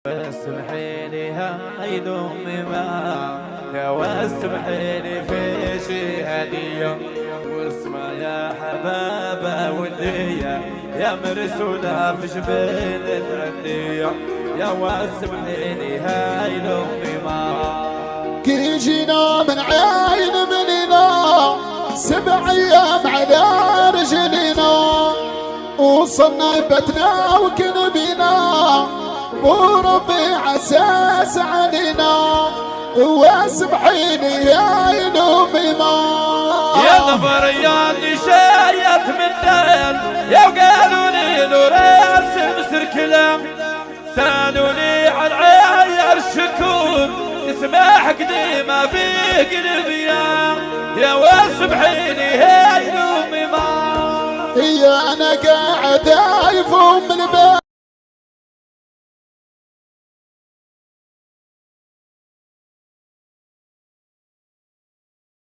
واسمحيلي هاي لأمي ما يا واسمحيلي في شي هدية واسمع يا حبابة ودية يا مرسولة في جبين العندية يا واسمحيلي هاي لأمي ما كي جينا من عين مننا 7 أيام على رجلنا وصلنا بتنا وكن بينا وربي عساس علينا واسمحيني يا يلومي ما يا ظفر يا اللي شايت من دل يا وقالوا لي له راس مصر كلام سالوني على العيار شكون اسمح قديمه في قلبي يا واسمحيني يا يلومي ما هي انا قاعد ايفهم من